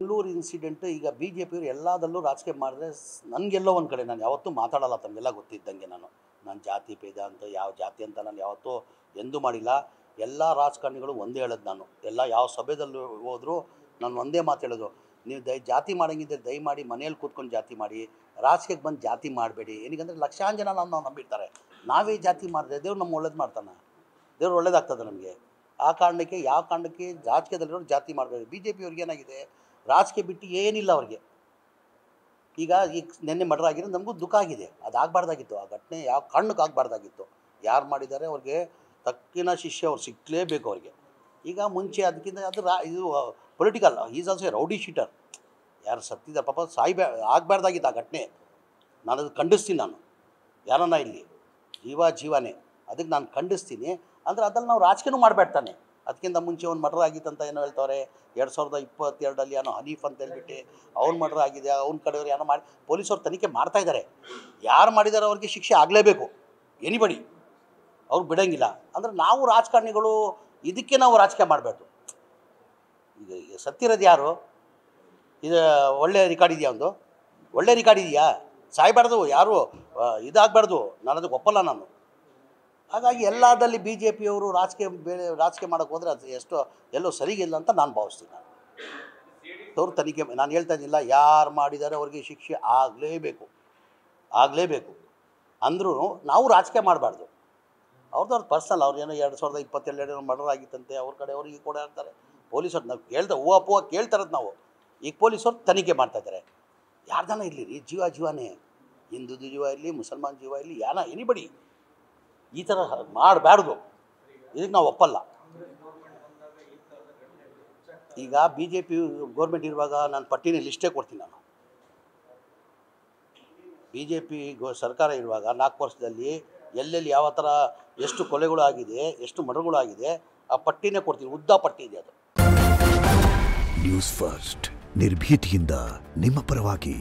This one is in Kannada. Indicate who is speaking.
Speaker 1: ಬೆಂಗಳೂರು ಇನ್ಸಿಡೆಂಟ್ ಈಗ ಬಿ ಜೆ ಪಿಯವರು ಎಲ್ಲದಲ್ಲೂ ರಾಜಕೀಯ ಮಾಡಿದ್ರೆ ನನಗೆಲ್ಲೋ ಒಂದು ಕಡೆ ನಾನು ಯಾವತ್ತೂ ಮಾತಾಡಲ್ಲ ತಮಗೆಲ್ಲ ಗೊತ್ತಿದ್ದಂಗೆ ನಾನು ಜಾತಿ ಭೇದ ಅಂತ ಯಾವ ಜಾತಿ ಅಂತ ನಾನು ಯಾವತ್ತೂ ಎಂದೂ ಮಾಡಿಲ್ಲ. ಎಲ್ಲ ರಾಜಕಾರಣಿಗಳು ಒಂದೇ ಹೇಳೋದು ನಾನು. ಎಲ್ಲ ಯಾವ ಸಭೆದಲ್ಲಿ ಹೋದರೂ ನಾನು ಒಂದೇ ಮಾತು ಹೇಳೋದು, ನೀವು ಜಾತಿ ಮಾಡೋಂಗಿದ್ರೆ ದಯಮಾಡಿ ಮನೇಲಿ ಕೂತ್ಕೊಂಡು ಜಾತಿ ಮಾಡಿ, ರಾಜಕೀಯಕ್ಕೆ ಬಂದು ಜಾತಿ ಮಾಡಬೇಡಿ. ಏನಕ್ಕಂದರೆ ಲಕ್ಷಾಂತರ ಜನ ನಾವು ನಂಬಿರ್ತಾರೆ. ನಾವೇ ಜಾತಿ ಮಾಡಿದ್ರೆ ದೇವ್ರು ನಮ್ಮ ಒಳ್ಳೇದು ಮಾಡ್ತಾನೆ, ದೇವ್ರು ಒಳ್ಳೇದಾಗ್ತದೆ ನಮಗೆ. ಆ ಕಾರಣಕ್ಕೆ ಯಾವ ಕಾರಣಕ್ಕೆ ರಾಜಕೀಯದಲ್ಲಿರೋರು ಜಾತಿ ಮಾಡಬೇಕು. ಬಿ ಜೆ ಪಿಯವ್ರಿಗೆ ಏನಾಗಿದೆ, ರಾಜಕೀಯ ಬಿಟ್ಟು ಏನಿಲ್ಲ ಅವ್ರಿಗೆ. ಈಗ ನಿನ್ನೆ ಮರ್ಡರ್ ಆಗಿರೋ ನಮಗೂ ದುಃಖ ಆಗಿದೆ. ಅದು ಆಗಬಾರ್ದಾಗಿತ್ತು. ಆ ಘಟನೆ ಯಾವ ಕಾರಣಕ್ಕೆ ಆಗಬಾರ್ದಾಗಿತ್ತು. ಯಾರು ಮಾಡಿದ್ದಾರೆ ಅವ್ರಿಗೆ ತಕ್ಕಿನ ಶಿಷ್ಯ ಅವ್ರು ಸಿಕ್ಕಲೇಬೇಕು ಅವ್ರಿಗೆ. ಈಗ ಮುಂಚೆ ಅದಕ್ಕಿಂತ ಅದು ಇದು political, is also A rowdy sheeter. ಯಾರು ಸತ್ತಿದ್ದಾರೆ ಪಾಪ ಆಗಬಾರ್ದಾಗಿತ್ತು ಆ ಘಟನೆ. ನಾನು ಅದು ಖಂಡಿಸ್ತೀನಿ. ನಾನು ಯಾರನ್ನ ಇಲ್ಲಿ ಜೀವನೇ ಅದಕ್ಕೆ ನಾನು ಖಂಡಿಸ್ತೀನಿ. ಅಂದರೆ ಅದ್ರಲ್ಲಿ ನಾವು ರಾಜಕೀಯನೂ ಮಾಡಬೇಡ್ತಾನೆ. ಅದಕ್ಕಿಂತ ಮುಂಚೆ ಒಂದು ಮರ್ಡರ್ ಆಗಿತ್ತಂತ ಏನೋ ಹೇಳ್ತವ್ರೆ. 2022 ಏನೋ ಹನೀಫ್ ಅಂತ ಹೇಳ್ಬಿಟ್ಟು ಅವ್ನು ಮರ್ಡರ್ ಆಗಿದೆ, ಅವ್ನ ಕಡೆಯವ್ರು ಏನೋ ಮಾಡಿ ಪೊಲೀಸವ್ರು ತನಿಖೆ ಮಾಡ್ತಾಯಿದ್ದಾರೆ. ಯಾರು ಮಾಡಿದಾರೋ ಅವ್ರಿಗೆ ಶಿಕ್ಷೆ ಆಗಲೇಬೇಕು. ಎನಿಬಡಿ ಅವ್ರು ಬಿಡೋಂಗಿಲ್ಲ. ಅಂದರೆ ನಾವು ರಾಜಕಾರಣಿಗಳು ಇದಕ್ಕೆ ನಾವು ರಾಜಕೀಯ ಮಾಡಬಾರ್ದು. ಈಗ ಸತ್ತಿರೋದು ಯಾರು? ಇದು ಒಳ್ಳೆ ರೆಕಾರ್ಡ್ ಇದೆಯಾ? ಒಂದು ಒಳ್ಳೆ ರೆಕಾರ್ಡ್ ಇದೆಯಾ? ಸಾಯಬಾರ್ದು, ಯಾರು ಇದಾಗಬಾರ್ದು. ನಾನು ಅದಕ್ಕೆ ಒಪ್ಪಲ್ಲ ನಾನು. ಹಾಗಾಗಿ ಎಲ್ಲದಲ್ಲಿ ಬಿ ಜೆ ಪಿಯವರು ರಾಜಕೀಯ ಮಾಡೋಕ್ಕೆ ಹೋದರೆ ಅದು ಎಲ್ಲೋ ಸರಿಗಿಲ್ಲ ಅಂತ ನಾನು ಭಾವಿಸ್ತೀನಿ. ಅವ್ರು ತನಿಖೆ ನಾನು ಹೇಳ್ತಾ ಇದ್ದಿಲ್ಲ, ಯಾರು ಮಾಡಿದ್ದಾರೆ ಅವ್ರಿಗೆ ಶಿಕ್ಷೆ ಆಗಲೇಬೇಕು. ಅಂದ್ರೂ ನಾವು ರಾಜಕೀಯ ಮಾಡಬಾರ್ದು. ಅವ್ರದ್ದು ಪರ್ಸನಲ್, ಅವ್ರು ಏನೋ 2022 ಮರ್ಡರ್ ಆಗಿತ್ತಂತೆ, ಅವ್ರ ಕಡೆ ಅವ್ರಿಗೆ ಕೂಡ ಹೇಳ್ತಾರೆ. ಪೊಲೀಸರು ನಾವು ಹೂವು ಕೇಳ್ತಾರದು ನಾವು. ಈಗ ಪೊಲೀಸರು ತನಿಖೆ ಮಾಡ್ತಾಯಿದ್ದಾರೆ. ಯಾರ್ದಾನ ಇರಲಿ ರೀ, ಜೀವನೇ, ಹಿಂದೂ ಜೀವ ಇರಲಿ, ಮುಸಲ್ಮಾನ್ ಜೀವ ಇರಲಿ, ಎನಿಬಡಿ ಈ ಥರ ಮಾಡಬಾರ್ದು. ಇದಕ್ಕೆ ನಾವು ಒಪ್ಪಲ್ಲ. ಈಗ ಬಿ ಜೆ ಪಿ ಗೌರ್ಮೆಂಟ್ ಇರುವಾಗ ನಾನು ಪಟ್ಟಿನ ಲಿಸ್ಟೇ ಕೊಡ್ತೀನಿ. ನಾನು ಬಿ ಜೆ ಪಿ ಸರ್ಕಾರ ಇರುವಾಗ 4 ವರ್ಷದಲ್ಲಿ ಎಲ್ಲೆಲ್ಲಿ ಯಾವ ಥರ ಎಷ್ಟು ಕೊಲೆಗಳು ಆಗಿದೆ, ಎಷ್ಟು ಮರ್ಡರ್ಗಳು ಆಗಿದೆ, ಆ ಪಟ್ಟಿನೇ ಕೊಡ್ತೀನಿ. ಉದ್ದ ಪಟ್ಟಿ ಇದೆ ಅದು.
Speaker 2: ನ್ಯೂಸ್ ಫಸ್ಟ್, ನಿರ್ಭೀತಿಯಿಂದ ನಿಮ್ಮ ಪರವಾಗಿ.